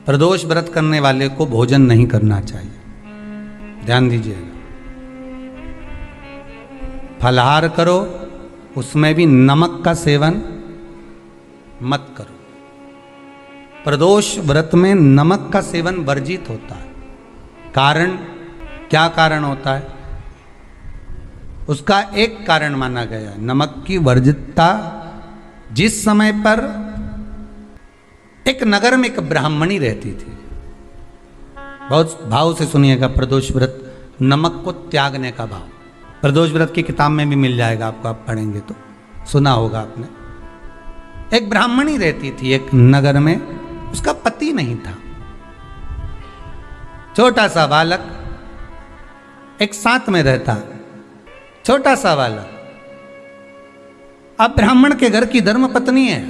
प्रदोष व्रत करने वाले को भोजन नहीं करना चाहिए, ध्यान दीजिएगा। फलाहार करो, उसमें भी नमक का सेवन मत करो। प्रदोष व्रत में नमक का सेवन वर्जित होता है। कारण, क्या कारण होता है? उसका एक कारण माना गया है नमक की वर्जितता। जिस समय पर एक नगर में एक ब्राह्मणी रहती थी, बहुत भाव से सुनिएगा, प्रदोष व्रत नमक को त्यागने का भाव। प्रदोष व्रत की किताब में भी मिल जाएगा आपको, आप पढ़ेंगे तो सुना होगा आपने। एक ब्राह्मणी रहती थी एक नगर में, उसका पति नहीं था। छोटा सा बालक एक साथ में रहता, छोटा सा बालक। अब ब्राह्मण के घर की धर्म पत्नी है,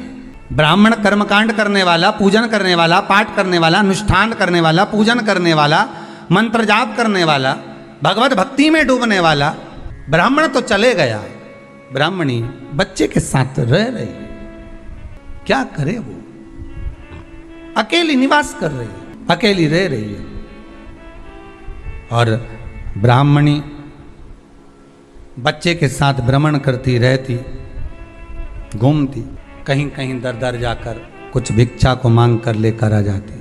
ब्राह्मण कर्मकांड करने वाला, पूजन करने वाला, पाठ करने वाला, अनुष्ठान करने वाला, पूजन करने वाला, मंत्र जाप करने वाला, भगवत भक्ति में डूबने वाला। ब्राह्मण तो चले गया, ब्राह्मणी बच्चे के साथ रह रही है। क्या करे वो? अकेली निवास कर रही है, अकेली रह रही है। और ब्राह्मणी बच्चे के साथ भ्रमण करती रहती, घूमती, कहीं कहीं दर दर जाकर कुछ भिक्षा को मांग कर लेकर आ जाती।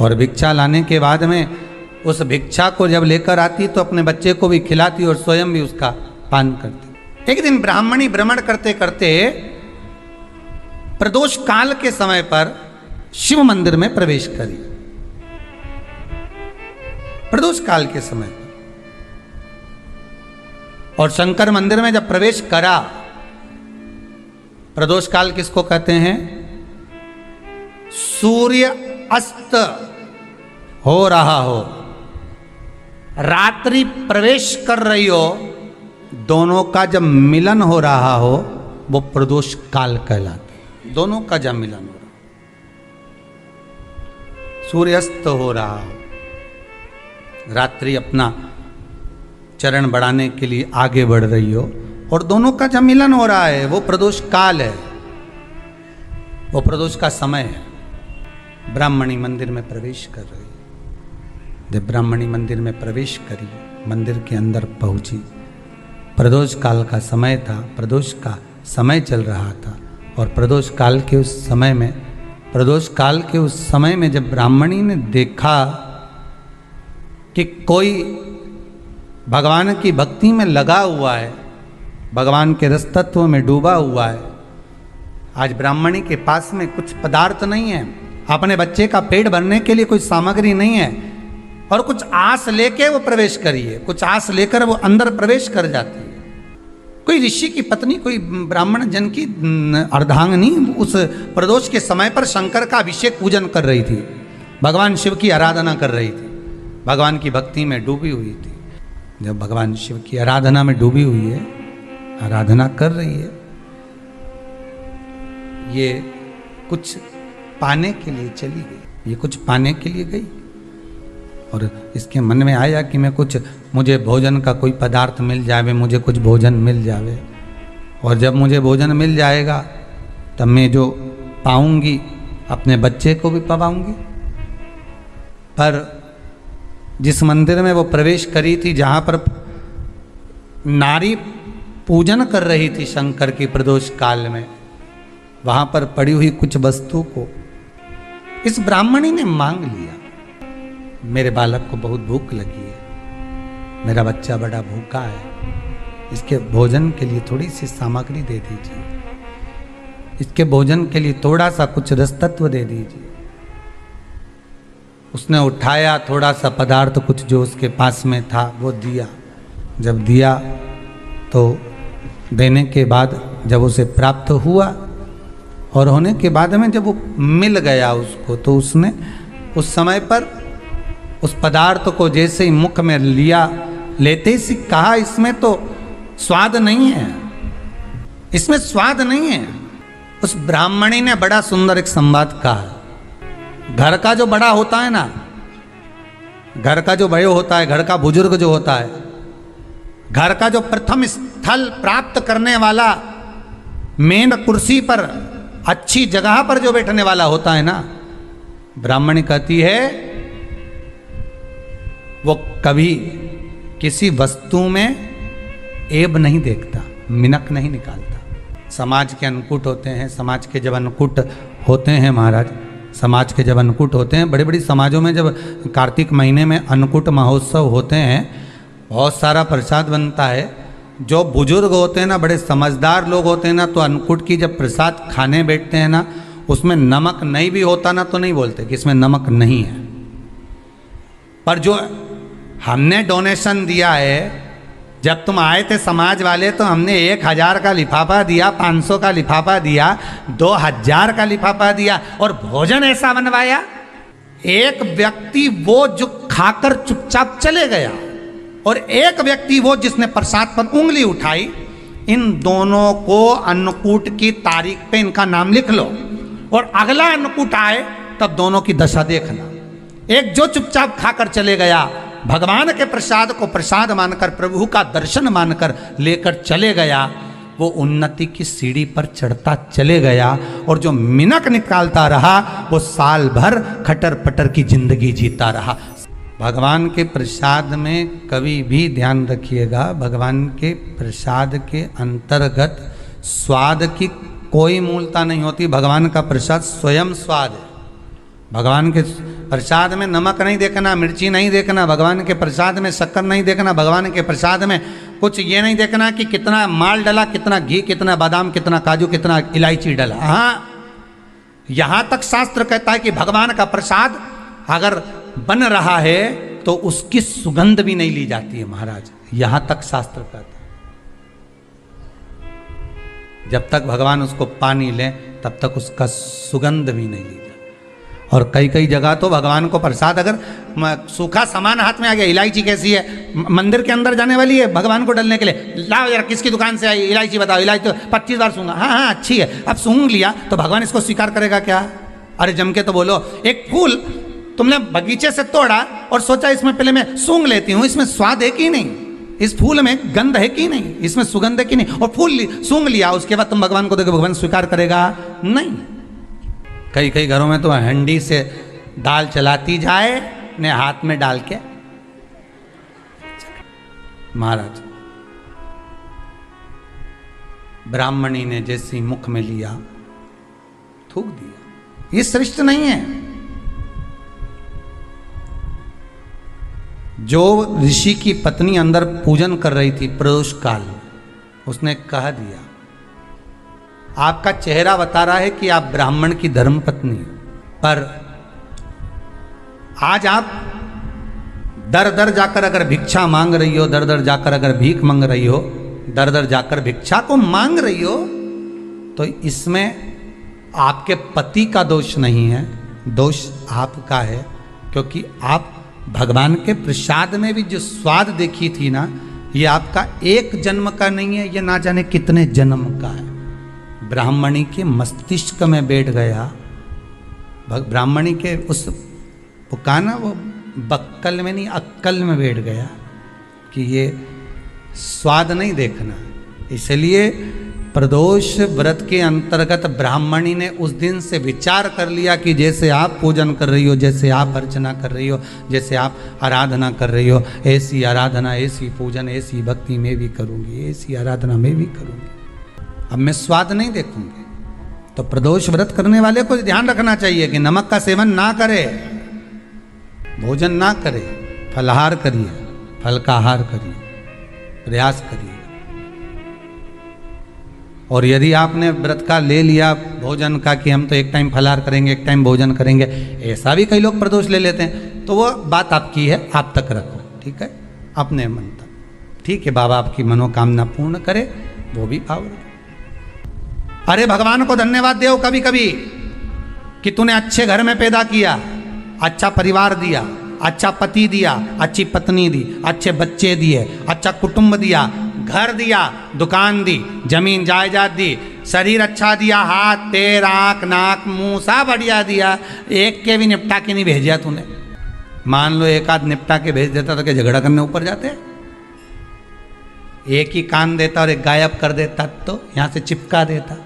और भिक्षा लाने के बाद में उस भिक्षा को जब लेकर आती तो अपने बच्चे को भी खिलाती और स्वयं भी उसका पान करती। एक दिन ब्राह्मणी भ्रमण करते करते प्रदोष काल के समय पर शिव मंदिर में प्रवेश करी। प्रदोष काल के समय पर, और शंकर मंदिर में जब प्रवेश करा, प्रदोष काल किसको कहते हैं? सूर्य अस्त हो रहा हो, रात्रि प्रवेश कर रही हो, दोनों का जब मिलन हो रहा हो वो प्रदोष काल कहलाता है। दोनों का जब मिलन हो रहा, सूर्यास्त हो रहा हो, रात्रि अपना चरण बढ़ाने के लिए आगे बढ़ रही हो, और दोनों का जब मिलन हो रहा है वो प्रदोष काल है, वो प्रदोष का समय है। ब्राह्मणी मंदिर में प्रवेश कर रही। जब ब्राह्मणी मंदिर में प्रवेश करी, मंदिर के अंदर पहुंची, प्रदोष काल का समय था, प्रदोष का समय चल रहा था। और प्रदोष काल के उस समय में, प्रदोष काल के उस समय में जब ब्राह्मणी ने देखा कि कोई भगवान की भक्ति में लगा हुआ है, भगवान के रस तत्व में डूबा हुआ है। आज ब्राह्मणी के पास में कुछ पदार्थ नहीं है, अपने बच्चे का पेट भरने के लिए कोई सामग्री नहीं है, और कुछ आस लेके वो प्रवेश करी है, कुछ आस लेकर वो अंदर प्रवेश कर जाती है। कोई ऋषि की पत्नी, कोई ब्राह्मण जन की अर्धांगिनी उस प्रदोष के समय पर शंकर का अभिषेक पूजन कर रही थी, भगवान शिव की आराधना कर रही थी, भगवान की भक्ति में डूबी हुई थी। जब भगवान शिव की आराधना में डूबी हुई है, आराधना कर रही है, ये कुछ पाने के लिए चली गई, ये कुछ पाने के लिए गई, और इसके मन में आया कि मैं कुछ, मुझे भोजन का कोई पदार्थ मिल जावे, मुझे कुछ भोजन मिल जावे, और जब मुझे भोजन मिल जाएगा तब मैं जो पाऊंगी अपने बच्चे को भी पाऊंगी। पर जिस मंदिर में वो प्रवेश करी थी, जहाँ पर नारी पूजन कर रही थी शंकर की प्रदोष काल में, वहाँ पर पड़ी हुई कुछ वस्तु को इस ब्राह्मणी ने मांग लिया। मेरे बालक को बहुत भूख लगी है, मेरा बच्चा बड़ा भूखा है, इसके भोजन के लिए थोड़ी सी सामग्री दे दीजिए, इसके भोजन के लिए थोड़ा सा कुछ रस तत्व दे दीजिए। उसने उठाया थोड़ा सा पदार्थ, कुछ जो उसके पास में था वो दिया। जब दिया तो देने के बाद जब उसे प्राप्त हुआ, और होने के बाद में जब वो मिल गया उसको, तो उसने उस समय पर उस पदार्थ को जैसे ही मुख में लिया, लेते ही कहा, इसमें तो स्वाद नहीं है, इसमें स्वाद नहीं है। उस ब्राह्मणी ने बड़ा सुंदर एक संवाद कहा। घर का जो बड़ा होता है ना, घर का जो बड़ा होता है, घर का बुजुर्ग जो होता है, घर का जो प्रथम स्थल प्राप्त करने वाला, मेन कुर्सी पर, अच्छी जगह पर जो बैठने वाला होता है ना, ब्राह्मणी कहती है वो कभी किसी वस्तु में ऐब नहीं देखता, मिनक नहीं निकालता। समाज के अन्नकूट होते हैं, समाज के जब अन्नकूट होते हैं महाराज, समाज के जब अन्नकूट होते हैं, बड़ी बड़ी समाजों में जब कार्तिक महीने में अन्नकूट महोत्सव होते हैं, बहुत सारा प्रसाद बनता है। जो बुजुर्ग होते हैं ना, बड़े समझदार लोग होते हैं ना, तो अन्नकूट की जब प्रसाद खाने बैठते हैं ना, उसमें नमक नहीं भी होता ना तो नहीं बोलते कि इसमें नमक नहीं है। पर जो हमने डोनेशन दिया है, जब तुम आए थे समाज वाले तो हमने 1000 का लिफाफा दिया, 500 का लिफाफा दिया, 2000 का लिफाफा दिया और भोजन ऐसा बनवाया। एक व्यक्ति वो जो खाकर चुपचाप चले गया और एक व्यक्ति वो जिसने प्रसाद पर उंगली उठाई। इन दोनों को अन्नकूट की तारीख पे इनका नाम लिख लो और अगला अन्नकूट आए तब दोनों की दशा देखना। एक जो चुपचाप खाकर चले गया, भगवान के प्रसाद को प्रसाद मानकर, प्रभु का दर्शन मानकर लेकर चले गया, वो उन्नति की सीढ़ी पर चढ़ता चले गया। और जो मिनक निकालता रहा वो साल भर खटर पटर की जिंदगी जीता रहा। भगवान के प्रसाद में कभी भी ध्यान रखिएगा, भगवान के प्रसाद के अंतर्गत स्वाद की कोई मूलता नहीं होती। भगवान का प्रसाद स्वयं स्वाद है। भगवान के प्रसाद में नमक नहीं देखना, मिर्ची नहीं देखना, भगवान के प्रसाद में शक्कर नहीं देखना, भगवान के प्रसाद में कुछ ये नहीं देखना कि कितना माल डला, कितना घी, कितना बादाम, कितना काजू, कितना इलायची डला। हाँ, यहाँ तक शास्त्र कहता है कि भगवान का प्रसाद अगर बन रहा है तो उसकी सुगंध भी नहीं ली जाती है महाराज। यहां तक शास्त्र कहता है। जब तक भगवान उसको पानी ले तब तक उसका सुगंध भी नहीं ली जाती। और कई कई जगह तो भगवान को प्रसाद अगर सूखा सामान हाथ में आ गया, इलायची कैसी है, मंदिर के अंदर जाने वाली है भगवान को डलने के लिए, लाओ जरा किसकी दुकान से आई इलायची बताओ, इलायची तो 25 बार सूंघा, हाँ हाँ अच्छी है, अब सूंघ लिया तो भगवान इसको स्वीकार करेगा क्या? अरे जम के तो बोलो। एक फूल तुमने बगीचे से तोड़ा और सोचा इसमें पहले मैं सूंघ लेती हूं, इसमें स्वाद है कि नहीं, इस फूल में गंध है कि नहीं, इसमें सुगंध है कि नहीं, और फूल सूंघ लिया, उसके बाद तुम भगवान को देखो, भगवान स्वीकार करेगा नहीं। कई कई घरों में तो हंडी से दाल चलाती जाए ने हाथ में डाल के। महाराज ब्राह्मणी ने जैसी मुख में लिया थूक दिया। ये श्रेष्ठ नहीं है। जो ऋषि की पत्नी अंदर पूजन कर रही थी प्रदोष काल, उसने कह दिया, आपका चेहरा बता रहा है कि आप ब्राह्मण की धर्म पत्नी, पर आज आप दर दर जाकर अगर भिक्षा मांग रही हो, दर दर जाकर अगर भीख मांग रही हो, दर दर जाकर भिक्षा को मांग रही हो, तो इसमें आपके पति का दोष नहीं है, दोष आपका है। क्योंकि आप भगवान के प्रसाद में भी जो स्वाद देखी थी ना, ये आपका एक जन्म का नहीं है, ये ना जाने कितने जन्म का है। ब्राह्मणी के मस्तिष्क में बैठ गया, ब्राह्मणी के उस पुकाना वो बक्कल में नहीं अक्कल में बैठ गया कि ये स्वाद नहीं देखना। इसलिए प्रदोष व्रत के अंतर्गत ब्राह्मणी ने उस दिन से विचार कर लिया कि जैसे आप पूजन कर रही हो, जैसे आप अर्चना कर रही हो, जैसे आप आराधना कर रही हो, ऐसी आराधना, ऐसी पूजन, ऐसी भक्ति मैं भी करूँगी, ऐसी आराधना मैं भी करूँगी। अब मैं स्वाद नहीं देखूंगी। तो प्रदोष व्रत करने वाले को ध्यान रखना चाहिए कि नमक का सेवन ना करे, भोजन ना करे, फलाहार करिए, फल का आहार करिए, प्रयास करिए। और यदि आपने व्रत का ले लिया भोजन का कि हम तो एक टाइम फलाहार करेंगे, एक टाइम भोजन करेंगे, ऐसा भी कई लोग प्रदोष ले लेते हैं, तो वो बात आपकी है, आप तक रखो, ठीक है, अपने मन तक। ठीक है, बाबा आपकी मनोकामना पूर्ण करे, वो भी भाव रखो। अरे भगवान को धन्यवाद दो कभी कभी कि तूने अच्छे घर में पैदा किया, अच्छा परिवार दिया, अच्छा पति दिया, अच्छी पत्नी दी, अच्छे बच्चे दिए, अच्छा कुटुंब दिया, घर दिया, दुकान दी, जमीन जायदाद दी, शरीर अच्छा दिया, हाथ पैर आँख नाक मुंह सब बढ़िया दिया, एक के भी निपटा के नहीं भेजा तूने। मान लो एक आध निपटा के भेज देता तो क्या झगड़ा करने ऊपर जाते? एक ही कान देता और एक गायब कर देता तो यहाँ से चिपका देता,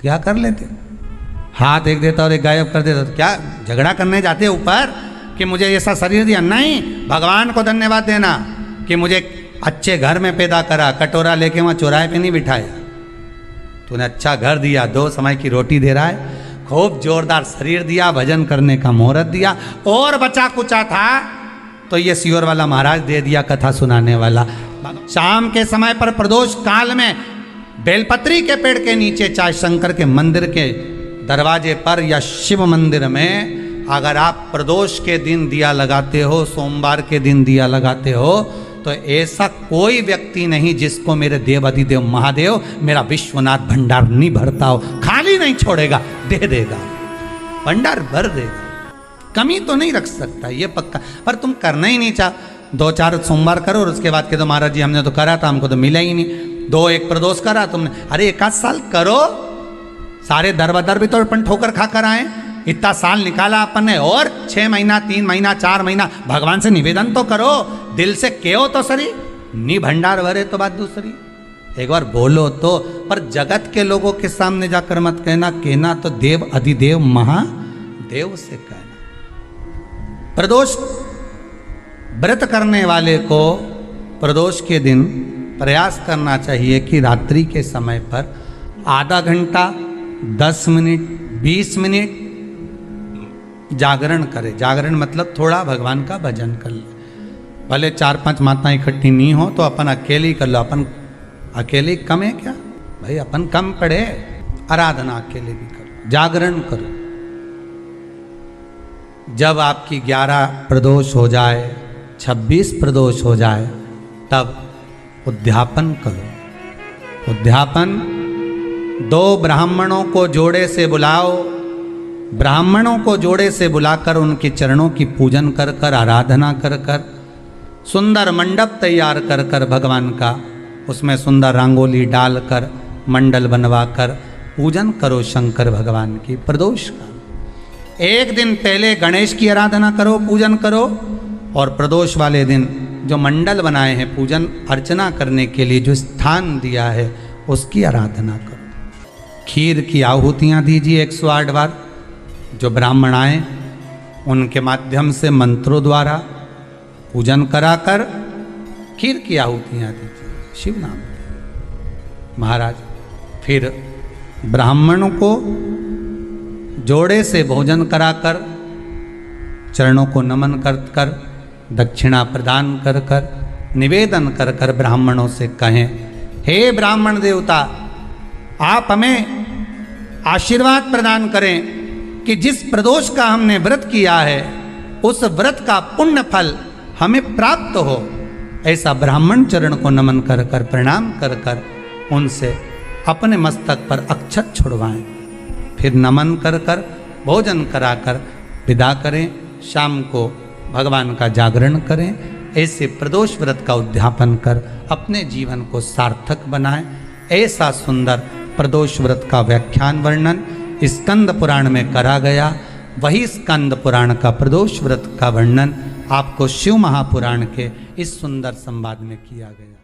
क्या कर लेते? हाथ एक देता और एक गायब कर देता। तो क्या झगड़ा करने जाते ऊपर कि मुझे ऐसा शरीर दिया? नहीं, भगवान को धन्यवाद देना कि मुझे अच्छे घर में पैदा करा, कटोरा लेके वहाँ चौराहे पे नहीं बिठाया। तूने अच्छा घर दिया, 2 समय की रोटी दे रहा है, खूब जोरदार शरीर दिया, भजन करने का मुहूर्त दिया, और बचा कुचा था तो ये सियोर वाला महाराज दे दिया, कथा सुनाने वाला। शाम के समय पर प्रदोष काल में बेलपत्री के पेड़ के नीचे, चाहे शंकर के मंदिर के दरवाजे पर या शिव मंदिर में, अगर आप प्रदोष के दिन दिया लगाते हो, सोमवार के दिन दिया लगाते हो, तो ऐसा कोई व्यक्ति नहीं जिसको मेरे देव अधिदेव महादेव मेरा विश्वनाथ भंडार नहीं भरता हो। खाली नहीं छोड़ेगा, दे देगा, भंडार भर देगा, कमी तो नहीं रख सकता, ये पक्का। पर तुम करना ही नहीं चाह, 2-4 सोमवार करो और उसके बाद के तो महाराज जी हमने तो करा था, हमको तो मिला ही नहीं। 2-1 प्रदोष करा तुमने, अरे 1 साल करो, सारे दर बदर भी तो अपन ठोकर खा कर आए, इतना साल निकाला अपन ने, और 6 महीना 3 महीना 4 महीना भगवान से निवेदन तो करो, दिल से कहो तो सरी, नी भंडार भरे तो बात दूसरी, एक बार बोलो तो। पर जगत के लोगों के सामने जाकर मत कहना, कहना तो देव अधिदेव महादेव से कहना। प्रदोष व्रत करने वाले को प्रदोष के दिन प्रयास करना चाहिए कि रात्रि के समय पर आधा घंटा, 10 मिनट, 20 मिनट जागरण करे। जागरण मतलब थोड़ा भगवान का भजन कर ले। भले 4-5 माताएं इकट्ठी नहीं हो तो अपन अकेले ही कर लो। अपन अकेले कम है क्या भाई? अपन कम पड़े, आराधना अकेले भी करो, जागरण करो। जब आपकी 11 प्रदोष हो जाए, 26 प्रदोष हो जाए, तब उद्यापन करो। उद्यापन 2 ब्राह्मणों को जोड़े से बुलाओ, ब्राह्मणों को जोड़े से बुलाकर उनके चरणों की पूजन कर कर, आराधना कर कर, सुंदर मंडप तैयार कर कर भगवान का, उसमें सुंदर रंगोली डालकर, मंडल बनवाकर पूजन करो शंकर भगवान की प्रदोष का। एक दिन पहले गणेश की आराधना करो, पूजन करो, और प्रदोष वाले दिन जो मंडल बनाए हैं पूजन अर्चना करने के लिए, जो स्थान दिया है उसकी आराधना करो। खीर की आहुतियाँ दीजिए 108 बार। जो ब्राह्मण आए उनके माध्यम से मंत्रों द्वारा पूजन कराकर खीर की आहुतियाँ दीजिए शिव नाम महाराज। फिर ब्राह्मणों को जोड़े से भोजन कराकर, चरणों को नमन कर कर, दक्षिणा प्रदान कर कर, निवेदन कर कर ब्राह्मणों से कहें, हे ब्राह्मण देवता, आप हमें आशीर्वाद प्रदान करें कि जिस प्रदोष का हमने व्रत किया है उस व्रत का पुण्य फल हमें प्राप्त हो। ऐसा ब्राह्मण चरण को नमन कर कर, प्रणाम कर कर उनसे अपने मस्तक पर अक्षत छुड़वाएं। फिर नमन कर कर, भोजन कराकर विदा करें। शाम को भगवान का जागरण करें। ऐसे प्रदोष व्रत का उद्यापन कर अपने जीवन को सार्थक बनाएं। ऐसा सुंदर प्रदोष व्रत का व्याख्यान वर्णन स्कंद पुराण में करा गया। वही स्कंद पुराण का प्रदोष व्रत का वर्णन आपको शिव महापुराण के इस सुंदर संवाद में किया गया।